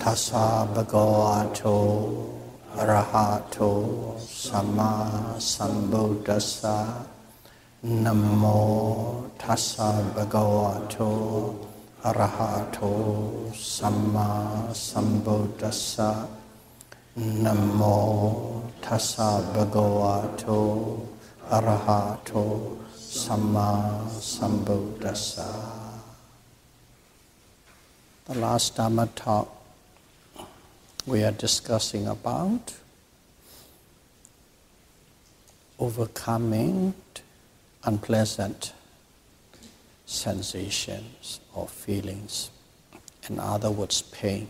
Tassa bhagavato arahato samma sambuddhassa. Namo tassa bhagavato arahato samma sambuddhassa. Namo tassa bhagavato arahato samma sambuddhassa. The last Dhamma talk we are discussing about overcoming unpleasant sensations or feelings, in other words, pain.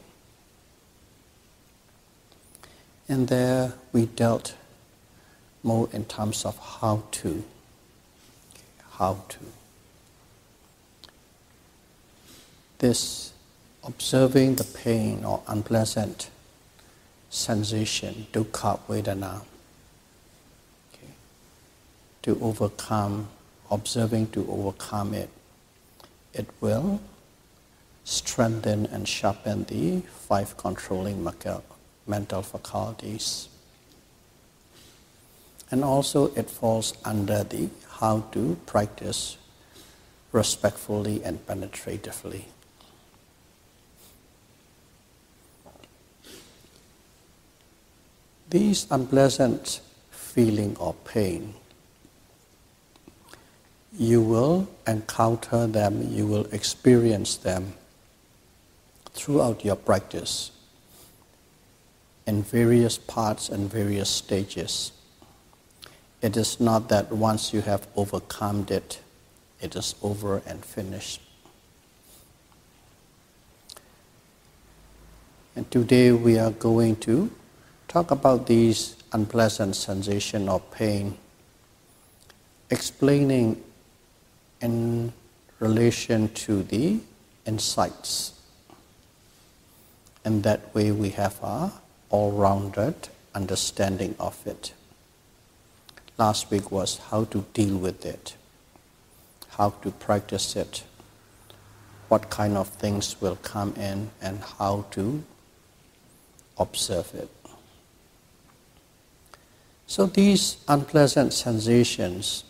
And there we dealt more in terms of how to. This observing the pain or unpleasant sensation, dukkha vedana, to overcome, observing to overcome it, it will strengthen and sharpen the 5 controlling mental faculties. And also it falls under the how to practice respectfully and penetratively. These unpleasant feeling or pain, you will encounter them, you will experience them throughout your practice in various parts and various stages. It is not that once you have overcome it, it is over and finished. And today we are going to talk about these unpleasant sensation or pain, explaining in relation to the insights. And that way we have a all-rounded understanding of it. Last week was how to deal with it, how to practice it, what kind of things will come in and how to observe it. So these unpleasant sensations,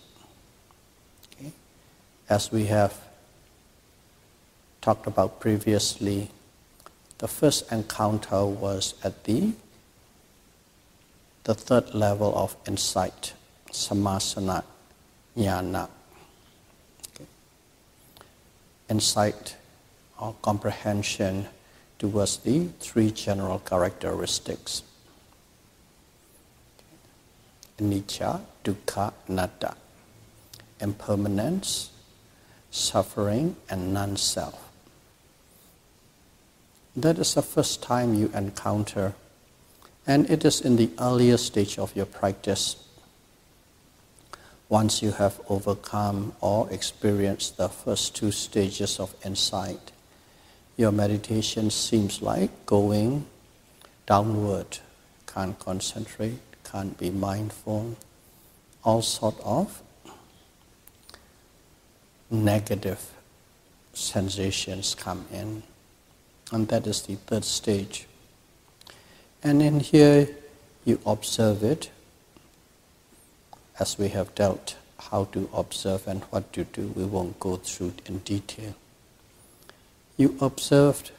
as we have talked about previously, the first encounter was at the 3rd level of insight, samasana jnana. Insight or comprehension towards the 3 general characteristics. Anicca, dukkha, anatta. Impermanence, suffering, and non-self. That is the first time you encounter, and it is in the earlier stage of your practice. Once you have overcome or experienced the first 2 stages of insight, your meditation seems like going downward. Can't concentrate, can't be mindful, all sort of negative sensations come in. And that is the 3rd stage. And in here, you observe it, as we have dealt how to observe and what to do. We won't go through it in detail. You observed,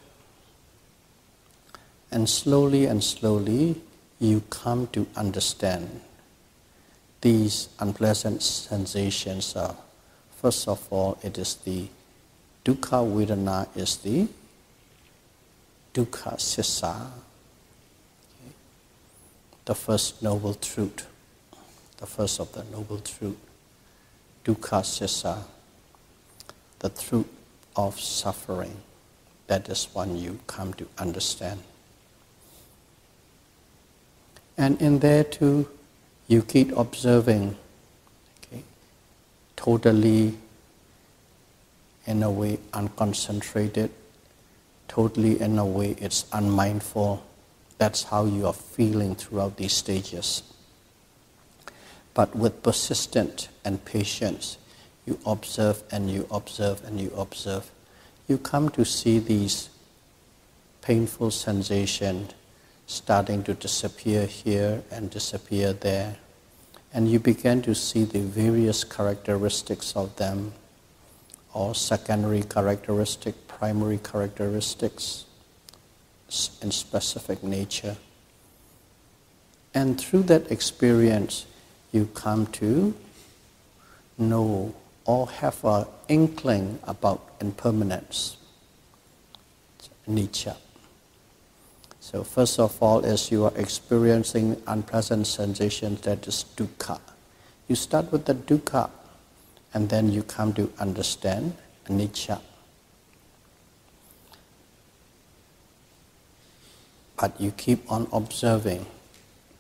and slowly you come to understand these unpleasant sensations are, first of all, it is the dukkha vedana, is the dukkha sissa, the first noble truth, the first of the noble truth, dukkha sissa, the truth of suffering. That is one you come to understand. And in there too, you keep observing, totally, in a way, unconcentrated, totally in a way it's unmindful. That's how you are feeling throughout these stages. But with persistence and patience, you observe and you observe and you observe. You come to see these painful sensation starting to disappear here and disappear there. And you begin to see the various characteristics of them, or secondary characteristic, primary characteristics in specific nature. And through that experience, you come to know or have an inkling about impermanence, anicca. So first of all, as you are experiencing unpleasant sensations, that is dukkha. You start with the dukkha, and then you come to understand anicca. But you keep on observing,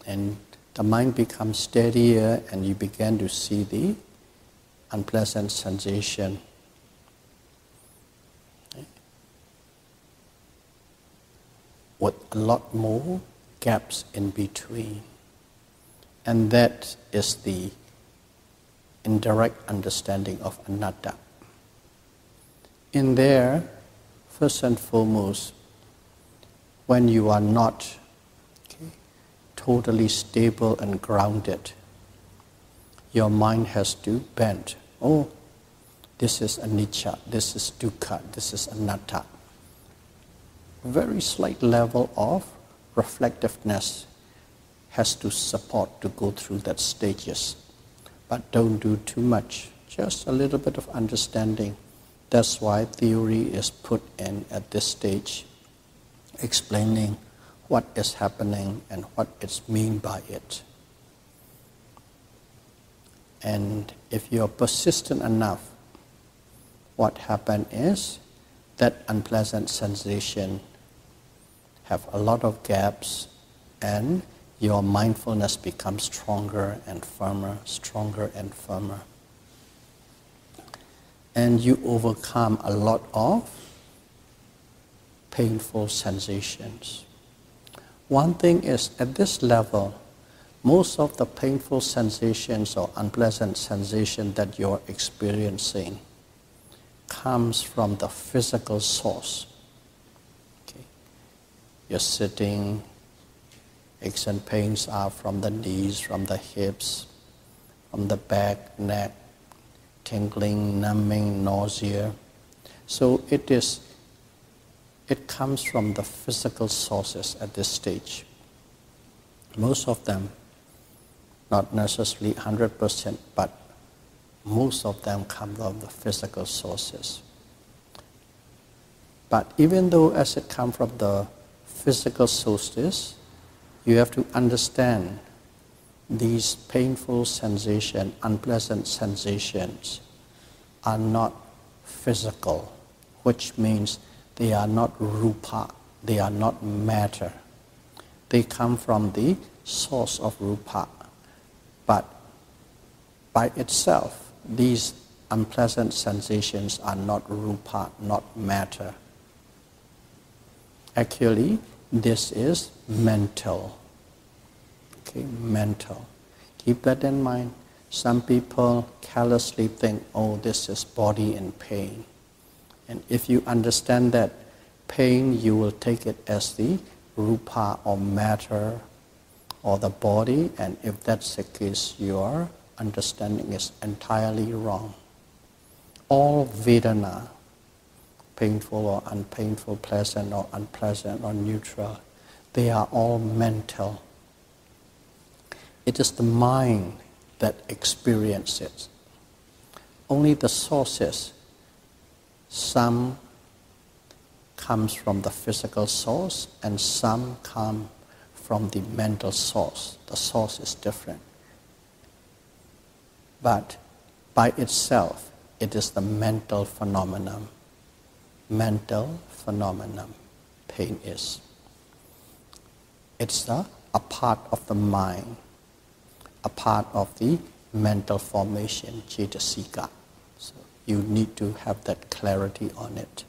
and the mind becomes steadier, and you begin to see the unpleasant sensation. With a lot more gaps in between. And that is the indirect understanding of anatta. In there, first and foremost, when you are not totally stable and grounded, your mind has to bend. Oh, this is anicca, this is dukkha, this is anatta. Very slight level of reflectiveness has to support to go through that stages. But don't do too much, just a little bit of understanding. That's why theory is put in at this stage, explaining what is happening and what is meant by it. And if you're persistent enough, what happens is that unpleasant sensation have a lot of gaps, and your mindfulness becomes stronger and firmer, stronger and firmer. And you overcome a lot of painful sensations. One thing is, at this level, most of the painful sensations or unpleasant sensation that you're experiencing comes from the physical source. You're sitting, aches and pains are from the knees, from the hips, from the back, neck, tingling, numbing, nausea. So it comes from the physical sources at this stage. Most of them, not necessarily 100%, but most of them come from the physical sources. But even though as it comes from the physical sources, you have to understand these painful sensations, unpleasant sensations are not physical, which means they are not rupa, they are not matter. They come from the source of rupa. But by itself, these unpleasant sensations are not rupa, not matter. Actually, this is mental. Okay, mental. Keep that in mind. Some people carelessly think, oh, this is body in pain. And if you understand that pain, you will take it as the rupa or matter or the body, and if that's the case, your understanding is entirely wrong. All Vedana, painful or unpainful, pleasant or unpleasant or neutral, they are all mental. It is the mind that experiences. Only the sources, some comes from the physical source and some come from the mental source. The source is different. But by itself, it is the mental phenomenon. Mental phenomenon, pain is. It's a part of the mind, a part of the mental formation, cetasika. So you need to have that clarity on it.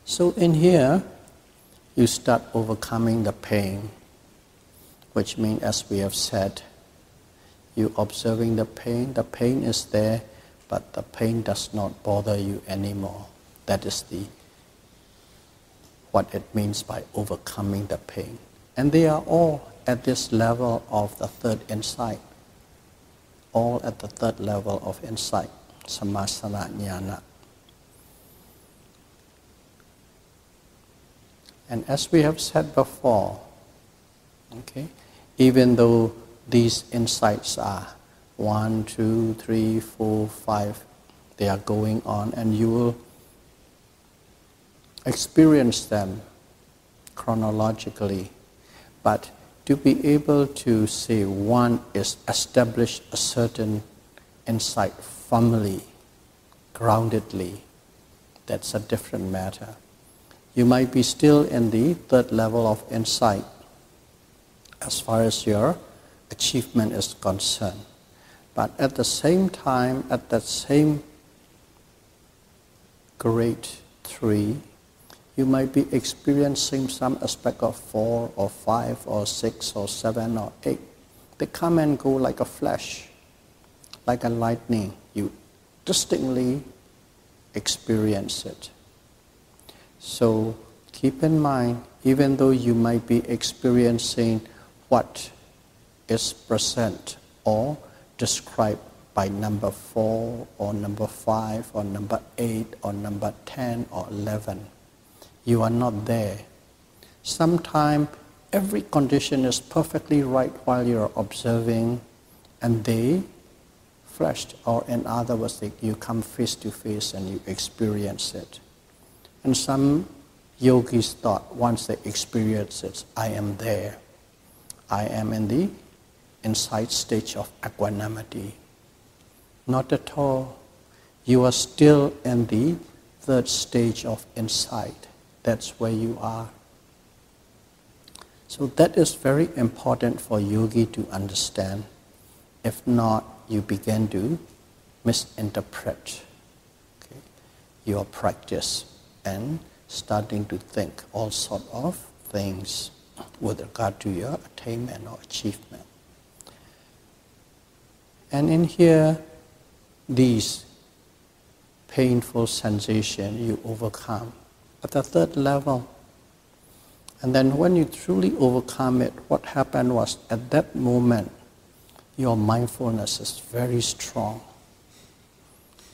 So in here, you start overcoming the pain, which means, as we have said, you observing the pain is there, but the pain does not bother you anymore. That is the what it means by overcoming the pain. And they are all at this level of the third insight, all at the third level of insight, samasana jnana. And as we have said before, okay, even though these insights are 1, 2, 3, 4, 5, they are going on, and you will experience them chronologically. But to be able to say one is establish a certain insight firmly, groundedly, that's a different matter. You might be still in the third level of insight as far as your achievement is concerned. But at the same time, at that same grade 3, you might be experiencing some aspect of 4 or 5 or 6 or 7 or 8. They come and go like a flash, like a lightning. You distinctly experience it. So keep in mind, even though you might be experiencing what is present or described by number 4 or number 5 or number 8 or number 10 or 11, you are not there. Sometimes every condition is perfectly right while you're observing, and they flashed, or in other words, you come face to face and you experience it. And some yogis thought once they experience it, I am there. I am in the insight stage of equanimity. Not at all. You are still in the third stage of insight. That's where you are. So that is very important for yogi to understand. If not, you begin to misinterpret your practice and starting to think all sorts of things with regard to your attainment or achievement. And in here, these painful sensations you overcome at the third level. And then when you truly overcome it, what happened was at that moment, your mindfulness is very strong.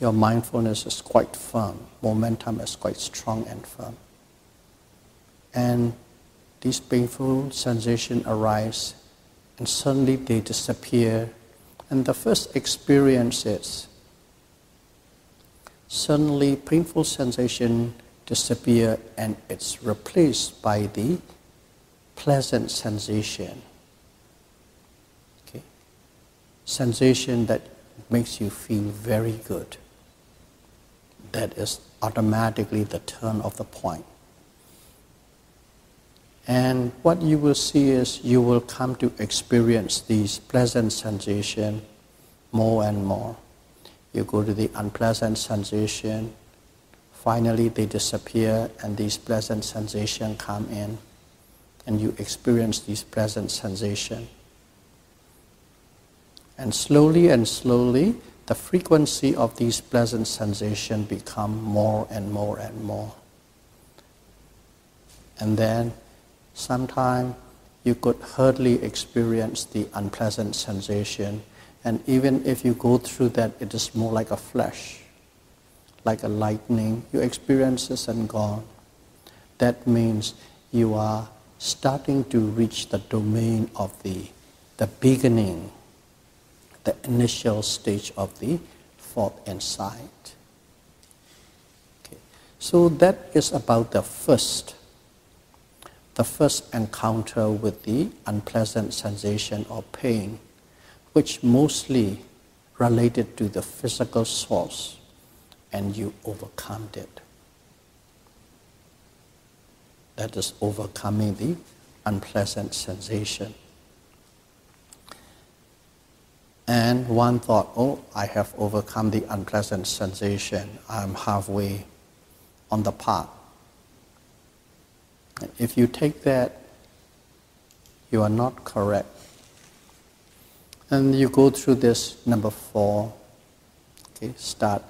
Your mindfulness is quite firm. Momentum is quite strong and firm. And these painful sensations arise, and suddenly they disappear. And the first experience is, suddenly painful sensation disappear and it's replaced by the pleasant sensation. Okay? Sensation that makes you feel very good. That is automatically the turn of the point. And what you will see is you will come to experience these pleasant sensations more and more. You go to the unpleasant sensation, finally they disappear and these pleasant sensations come in and you experience these pleasant sensations. And slowly, the frequency of these pleasant sensations become more and more and more. And then sometime you could hardly experience the unpleasant sensation, and even if you go through that, it is more like a flash, like a lightning. You experience this and gone. That means you are starting to reach the domain of the beginning, the initial stage of the fourth insight. Okay. So that is about the first encounter with the unpleasant sensation or pain, which mostly related to the physical source, and you overcome it. That is overcoming the unpleasant sensation. And one thought, oh, I have overcome the unpleasant sensation. I'm halfway on the path. And if you take that, you are not correct. And you go through this number 4, okay, start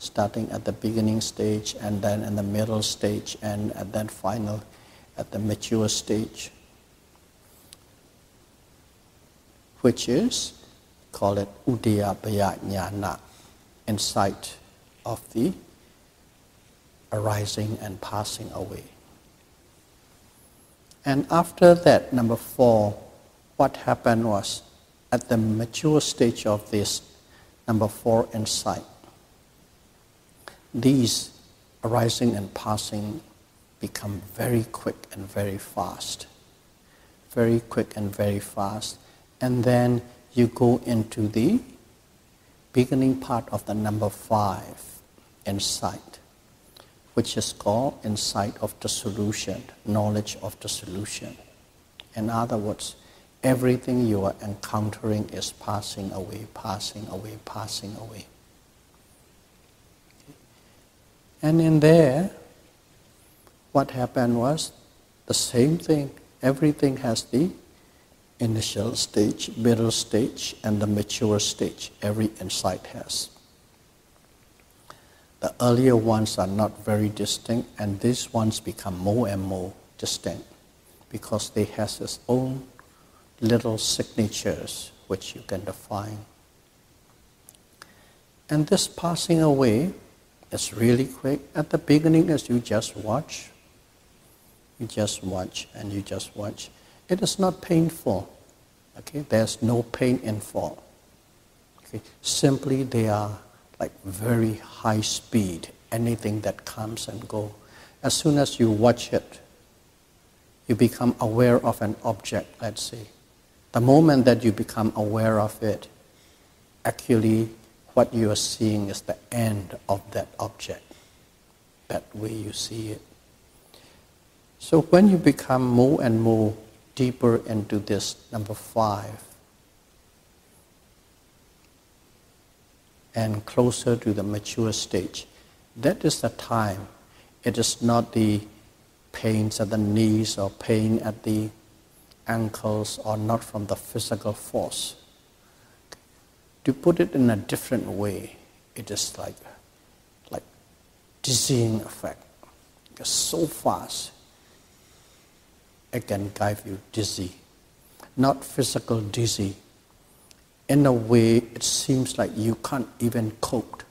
starting at the beginning stage and then in the middle stage and at that final, at the mature stage, which is, call it Udayabaya Jnana, insight of the arising and passing away. And after that, number 4, what happened was, at the mature stage of this, number 4, insight, these arising and passing become very quick and very fast. Very quick and very fast. And then you go into the beginning part of the number 5, insight, which is called insight of the solution, knowledge of the solution. In other words, everything you are encountering is passing away, passing away, passing away. And in there, what happened was the same thing. Everything has the initial stage, middle stage, and the mature stage. Every insight has. The earlier ones are not very distinct, and these ones become more and more distinct because they have its own little signatures which you can define. And this passing away is really quick. At the beginning, as you just watch, and you just watch. It is not painful. Okay, there's no pain involved. Okay, simply they are like very high speed. Anything that comes and goes. As soon as you watch it, you become aware of an object. Let's say, the moment that you become aware of it, actually, what you are seeing is the end of that object. That way you see it. So when you become more and more deeper into this number 5 and closer to the mature stage, that is the time. It is not the pains at the knees or pain at the ankles or not from the physical force. To put it in a different way, it is like dizzying effect. It's so fast, it can drive you dizzy. Not physical dizzy. In a way, it seems like you can't even cope.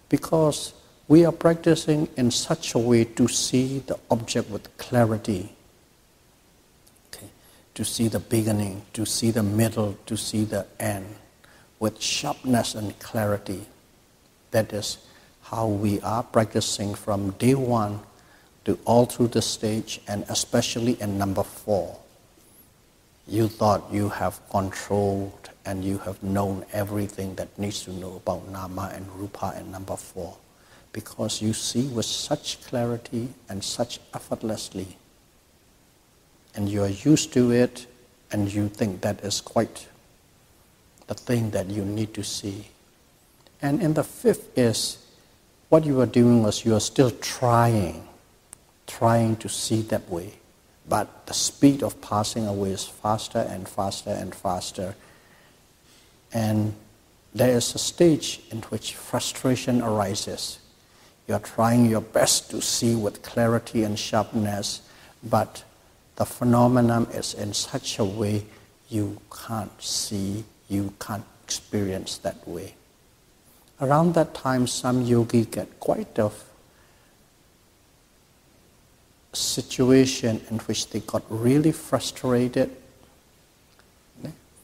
Because we are practicing in such a way to see the object with clarity. Okay. To see the beginning, to see the middle, to see the end. With sharpness and clarity. That is how we are practicing from day 1 to all through the stage, and especially in number 4. You thought you have controlled and you have known everything that needs to know about Nama and Rupa in number 4. Because you see with such clarity and such effortlessly. And you are used to it, and you think that is quite the thing that you need to see. And in the 5th is, what you are doing was you are still trying to see that way. But the speed of passing away is faster and faster and faster. And there is a stage in which frustration arises. You are trying your best to see with clarity and sharpness, but the phenomenon is in such a way you can't see, you can't experience that way. Around that time, some yogi get quite a situation in which they got really frustrated,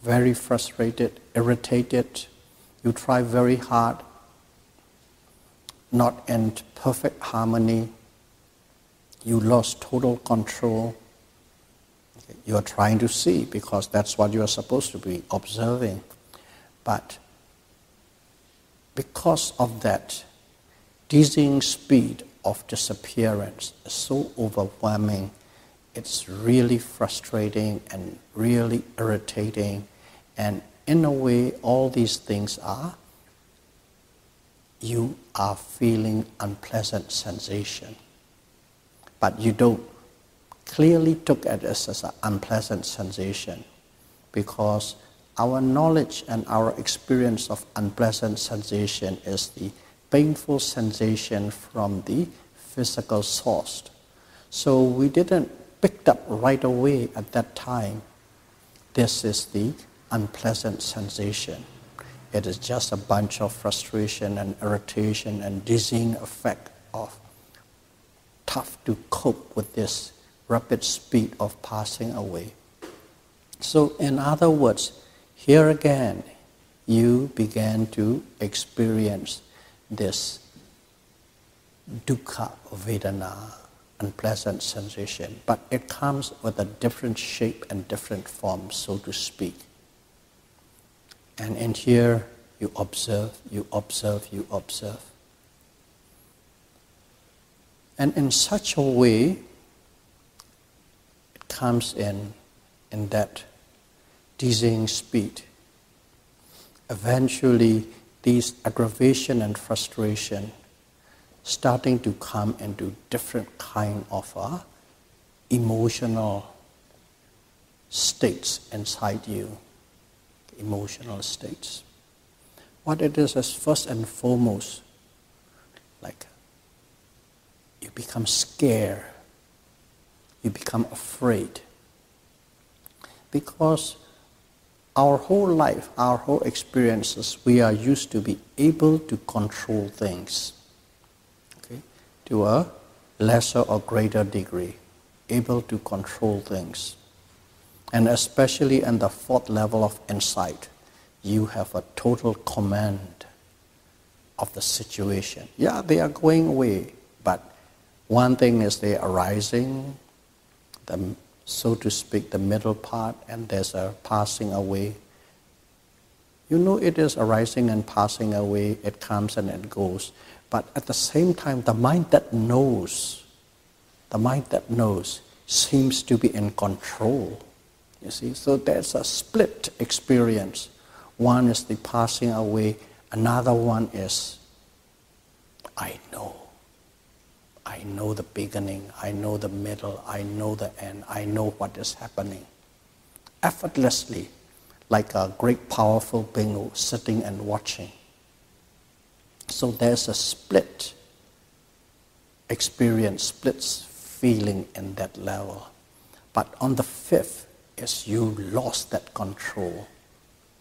very frustrated, irritated. You try very hard, not in perfect harmony. You lost total control. You are trying to see because that's what you are supposed to be observing. But because of that dizzying speed of disappearance is so overwhelming, it's really frustrating and really irritating. And in a way, all these things are, you are feeling unpleasant sensation. But you don't clearly took at it as an unpleasant sensation, because our knowledge and our experience of unpleasant sensation is the painful sensation from the physical source. So we didn't pick up right away at that time. This is the unpleasant sensation. It is just a bunch of frustration and irritation and dizzying effect of tough to cope with this rapid speed of passing away. So in other words, here again, you began to experience this dukkha vedana, unpleasant sensation, but it comes with a different shape and different form, so to speak. And in here, you observe, you observe, you observe. And in such a way, it comes in that dizzying speed. Eventually, these aggravation and frustration starting to come into different kind of emotional states inside you. Emotional states. What it is first and foremost, like you become scared, you become afraid. Because our whole life, our whole experiences, we are used to be able to control things, okay, to a lesser or greater degree, able to control things. And especially in the fourth level of insight, you have a total command of the situation. Yeah, they are going away, but one thing is they are arising, so to speak, the middle part, and there's a passing away. You know it is arising and passing away, it comes and it goes. But at the same time, the mind that knows seems to be in control. You see, so there's a split experience. One is the passing away, another one is, I know the beginning, I know the middle, I know the end, I know what is happening. Effortlessly, like a great powerful being sitting and watching. So there's a split experience, split feeling in that level. But on the fifth is you lost that control.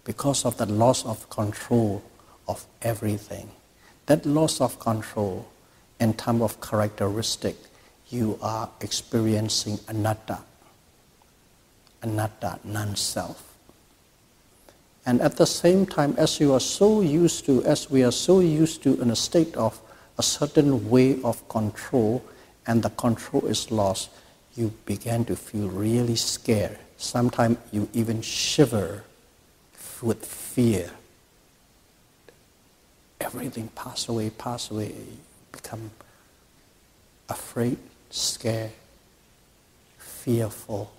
Because of the loss of control of everything. That loss of control in terms of characteristic, you are experiencing anatta, non-self. And at the same time, as we are so used to in a state of a certain way of control, and the control is lost, you begin to feel really scared. Sometimes you even shiver with fear. Everything pass away, you become afraid, scared, fearful.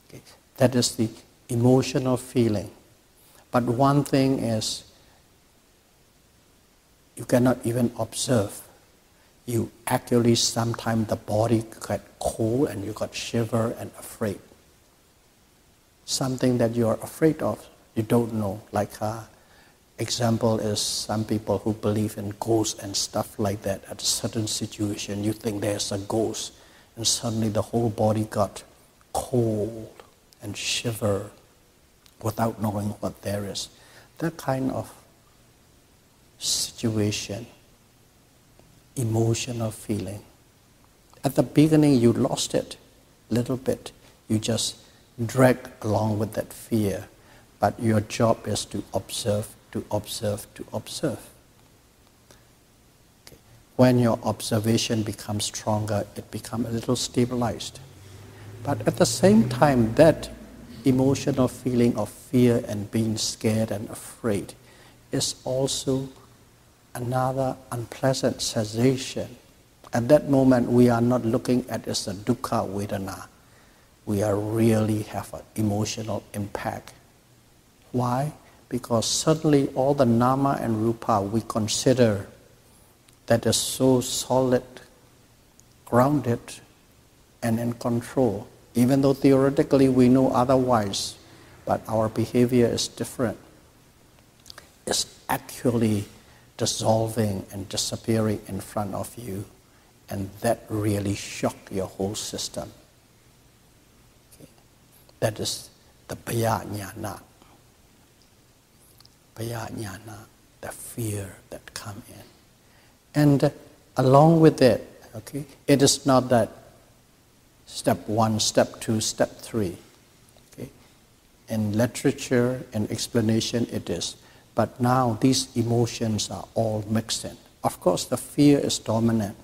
Okay. That is the emotional feeling. But one thing is, you cannot even observe. You actually, sometimes the body got cold and you got shiver and afraid. Something that you are afraid of, you don't know. Like example is some people who believe in ghosts and stuff like that. At a certain situation, you think there's a ghost, and suddenly the whole body got cold and shiver without knowing what there is. That kind of situation, emotional feeling. At the beginning, you lost it a little bit. You just drag along with that fear. But your job is to observe, to observe, to observe. Okay. When your observation becomes stronger, it becomes a little stabilized. But at the same time, that emotional feeling of fear and being scared and afraid is also another unpleasant sensation. At that moment, we are not looking at it as a dukkha vedana. We are really have an emotional impact. Why? Because suddenly all the nama and rupa we consider that is so solid, grounded, and in control, even though theoretically we know otherwise, but our behavior is different. It's actually dissolving and disappearing in front of you, and that really shocked your whole system. Okay. That is the Bhaya Jnana. Bhaya Jnana, the fear that come in. And along with it, okay, it is not that step 1, step 2, step 3. Okay. In literature and explanation it is. But now these emotions are all mixed in. Of course the fear is dominant.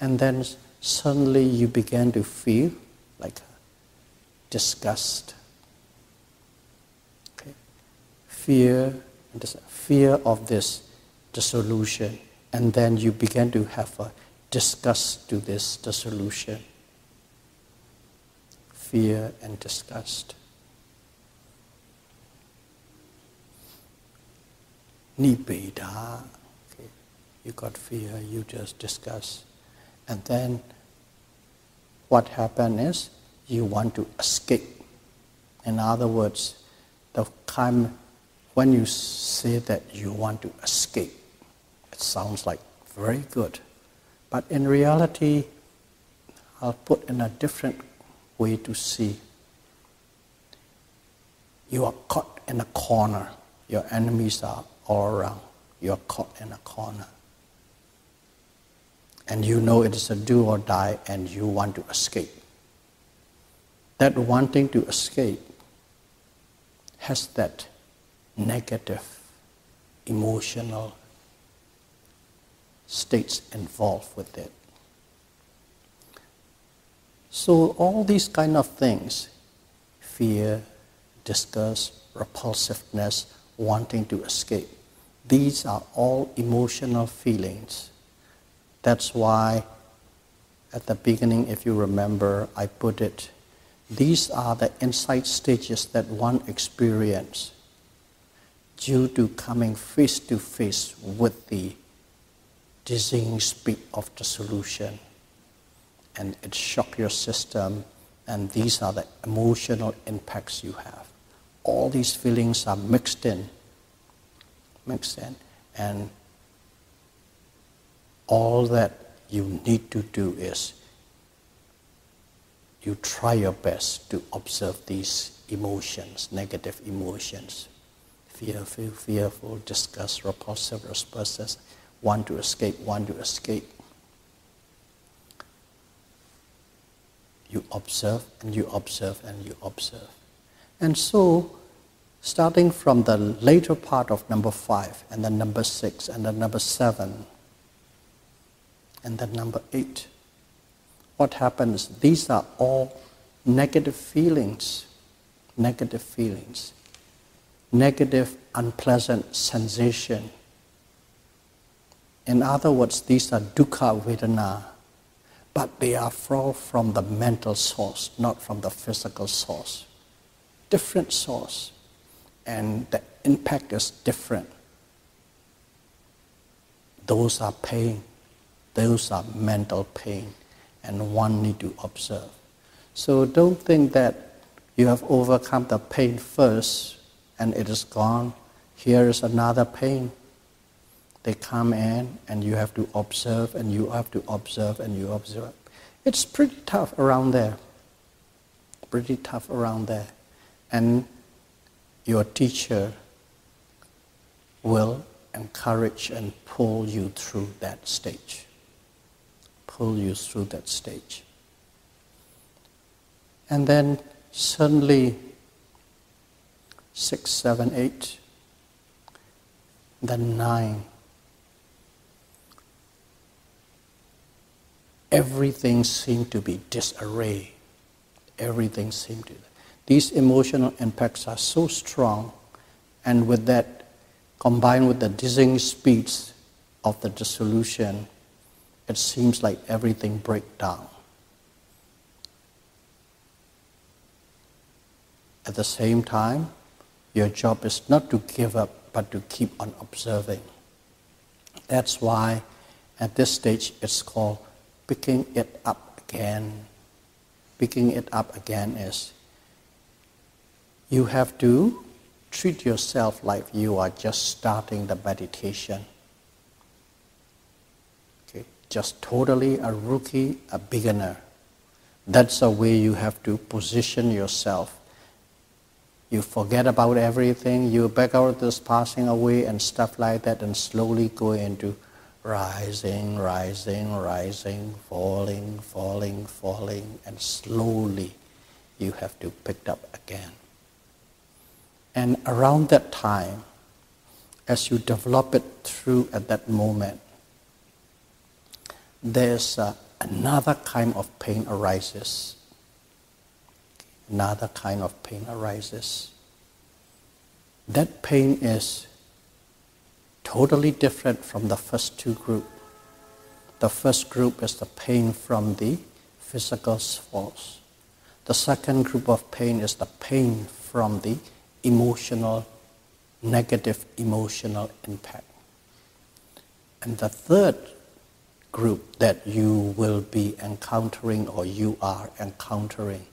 And then suddenly you begin to feel like disgust. Okay. Fear of this dissolution. And then you begin to have a disgust to this dissolution. Fear and disgust. Nibbeda. Okay. You got fear, you just disgust. And then what happens is you want to escape. In other words, the time when you say that you want to escape, it sounds like very good. But in reality, I'll put in a different way to see. You are caught in a corner. Your enemies are all around. You are caught in a corner. And you know it is a do or die and you want to escape. That wanting to escape has that negative emotional states involved with it. So all these kind of things, fear, disgust, repulsiveness, wanting to escape, these are all emotional feelings. That's why at the beginning, if you remember, I put it, these are the insight stages that one experiences due to coming face to face with the dizzying speed of the solution. And it shocks your system, and these are the emotional impacts you have. All these feelings are mixed in, and all that you need to do is you try your best to observe these emotions, negative emotions, fearful, disgust, repulsive, responses, want to escape. You observe and you observe and you observe. And so, starting from the later part of number 5, and then number 6, and then number 7, and then number 8, what happens? These are all negative feelings, negative, unpleasant sensation. In other words, these are dukkha vedana, but they are from the mental source, not from the physical source. Different source, and the impact is different. Those are pain, those are mental pain, and one need to observe. So don't think that you have overcome the pain first and it is gone. Here is another pain. They come in and you have to observe and you have to observe and you observe. It's pretty tough around there. And your teacher will encourage and pull you through that stage. And then suddenly 6, 7, 8, then 9. Everything seemed to be disarray. These emotional impacts are so strong, and with that, combined with the dizzying speeds of the dissolution, it seems like everything breaks down. At the same time, your job is not to give up, but to keep on observing. That's why at this stage it's called picking it up again. Picking it up again is you have to treat yourself like you are just starting the meditation. just totally a rookie, a beginner. That's the way you have to position yourself. You forget about everything, you back out this passing away and stuff like that, and slowly go into rising, rising, rising, falling, falling, falling, and slowly you have to pick up again. And around that time, as you develop it through at that moment, there's another kind of pain arises. Another kind of pain arises. That pain is totally different from the first two groups. The first group is the pain from the physical force. The second group of pain is the pain from the emotional, negative emotional impact. And the third group that you will be encountering or you are encountering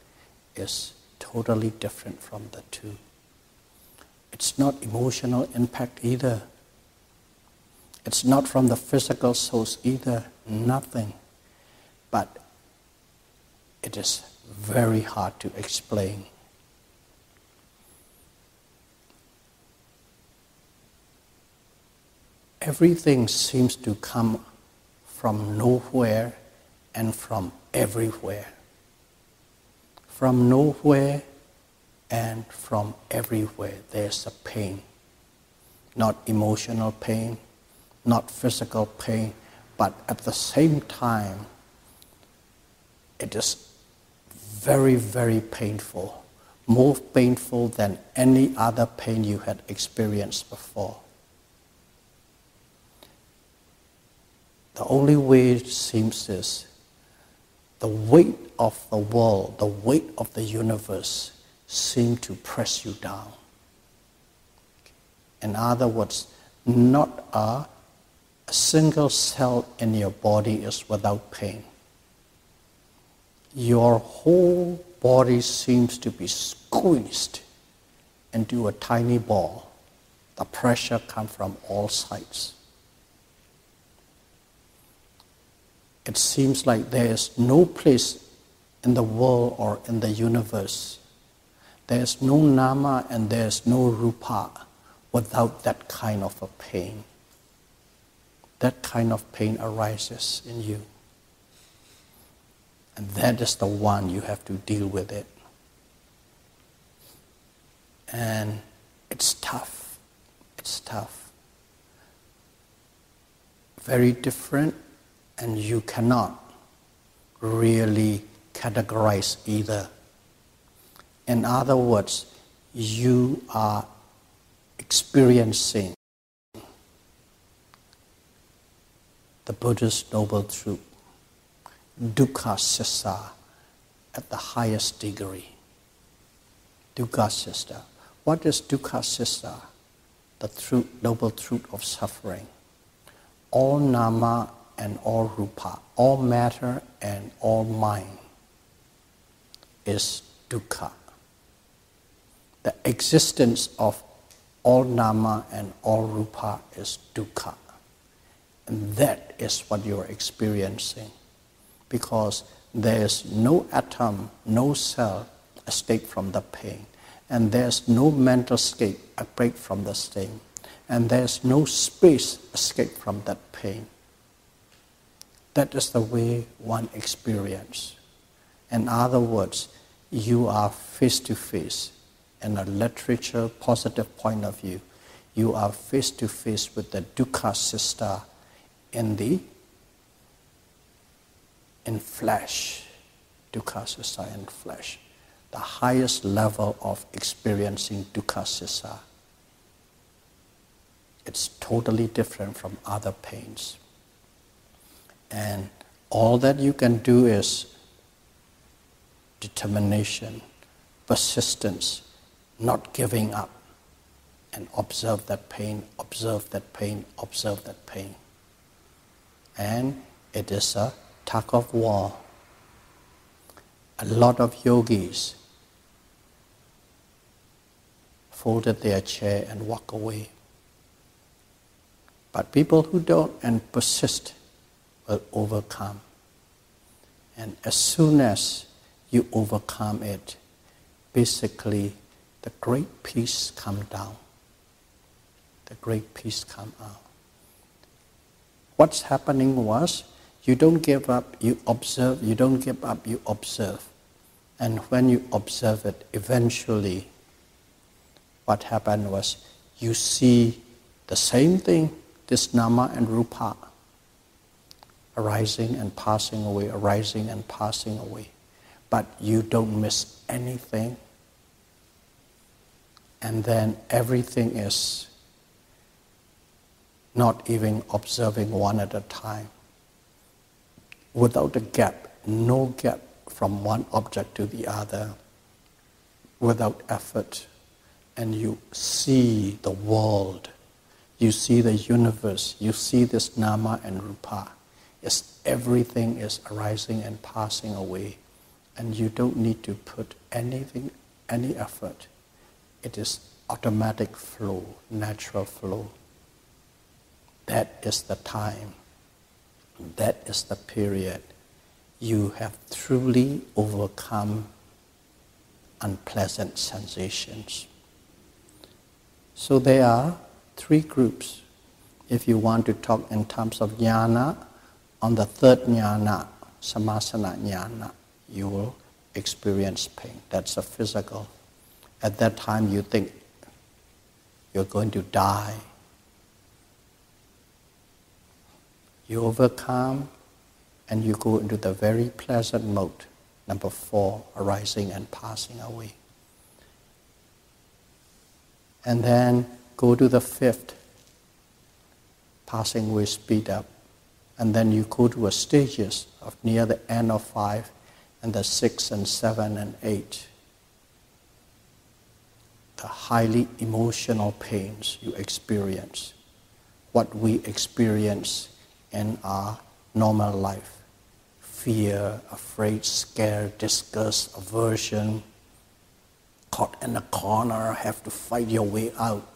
is totally different from the two. It's not emotional impact either. It's not from the physical source either, nothing. But it is very hard to explain. Everything seems to come from nowhere and from everywhere. From nowhere and from everywhere there's a pain. Not emotional pain, not physical pain, but at the same time, it is very, very painful. More painful than any other pain you had experienced before. The only way it seems is the weight of the world, the weight of the universe seems to press you down. In other words, not a single cell in your body is without pain. Your whole body seems to be squeezed into a tiny ball. The pressure comes from all sides. It seems like there is no place in the world or in the universe. There is no nama and there is no rupa without that kind of a pain. That kind of pain arises in you. And that is the one you have to deal with it. And it's tough. It's tough. Very different. And you cannot really categorize either. In other words, you are experiencing the Buddha's noble truth, dukkha sissa, at the highest degree. Dukkha sissa. What is dukkha sissa? The truth, noble truth of suffering. All nama and all rupa, all matter and all mind is dukkha. The existence of all nama and all rupa is dukkha. And that is what you are experiencing. Because there is no atom, no cell escape from the pain. And there's no mental state escape from the stain. And there's no space escape from that pain. That is the way one experiences. In other words, you are face to face. In a literature positive point of view, you are face to face with the dukkha sissa in flesh. Dukkha sissa in flesh. The highest level of experiencing dukkha sissa. It's totally different from other pains. And all that you can do is determination, persistence, not giving up, and observe that pain, observe that pain, observe that pain. And it is a tug of war. A lot of yogis folded their chair and walk away. But people who don't and persist will overcome. And as soon as you overcome it, basically the great peace comes down. The great peace comes out. What's happening was, you don't give up, you observe, you don't give up, you observe. And when you observe it, eventually, what happened was, you see the same thing, this nama and rupa, arising and passing away, arising and passing away. But you don't miss anything. And then everything is not even observing one at a time. Without a gap, no gap from one object to the other, without effort. And you see the world, you see the universe, you see this nama and rupa. Everything is arising and passing away. And you don't need to put anything, any effort. It is automatic flow, natural flow. That is the time. That is the period. You have truly overcome unpleasant sensations. So there are three groups. If you want to talk in terms of jnana, on the third jnana, samasana jnana, you will experience pain. That's a physical. At that time you think you're going to die. You overcome and you go into the very pleasant mode, number 4, arising and passing away. And then go to the 5th, passing away, speed up. And then you go to a stages of near the end of 5, and the 6 and 7 and 8. The highly emotional pains you experience. What we experience in our normal life. Fear, afraid, scared, disgust, aversion, caught in a corner, have to fight your way out.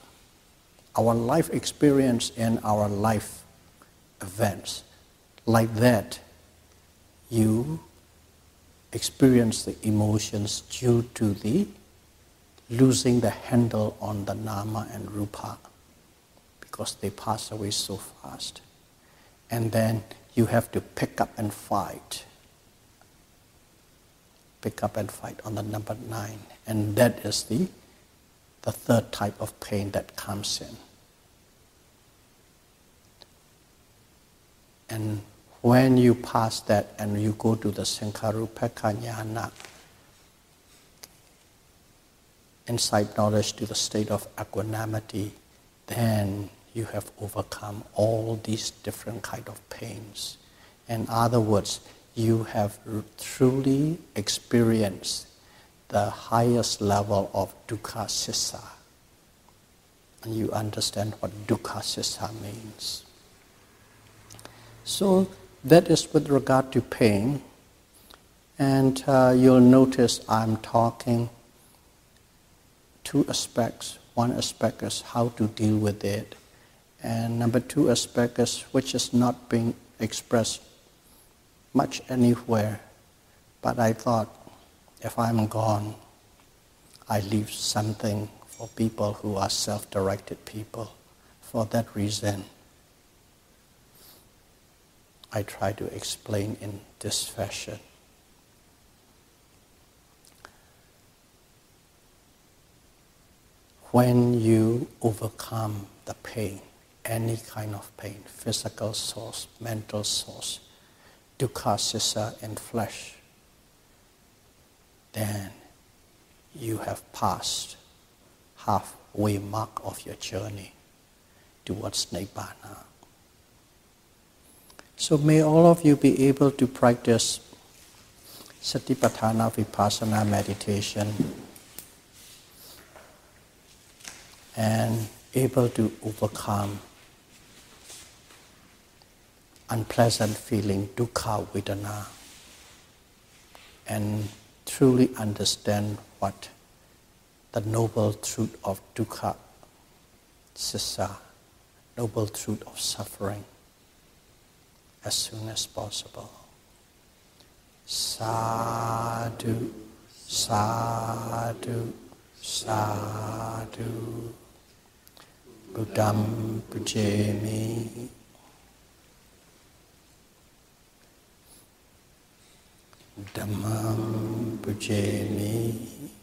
Our life experience and our life events. Like that, you experience the emotions due to the losing the handle on the nama and rupa because they pass away so fast. And then you have to pick up and fight. Pick up and fight on the number 9. And that is the third type of pain that comes in. And when you pass that and you go to the Sankharupekkha jnana, insight knowledge to the state of equanimity, then you have overcome all these different kind of pains. In other words, you have truly experienced the highest level of dukkha sissa. And you understand what dukkha sissa means. So that is with regard to pain. And you'll notice I'm talking 2 aspects. One aspect is how to deal with it. And number 2 aspect is which is not being expressed much anywhere. But I thought, if I'm gone, I leave something for people who are self-directed people. For that reason, I try to explain in this fashion. When you overcome the pain, any kind of pain, physical source, mental source, dukkha sissa in flesh, then you have passed halfway mark of your journey towards Nibbana. So may all of you be able to practice Satipatthana Vipassana meditation and able to overcome unpleasant feeling, dukkha vedana, and truly understand what the noble truth of dukkha sissa, noble truth of suffering. as soon as possible. Sadhu, sadhu, sadhu. Buddham pujami. Dhammam pujami.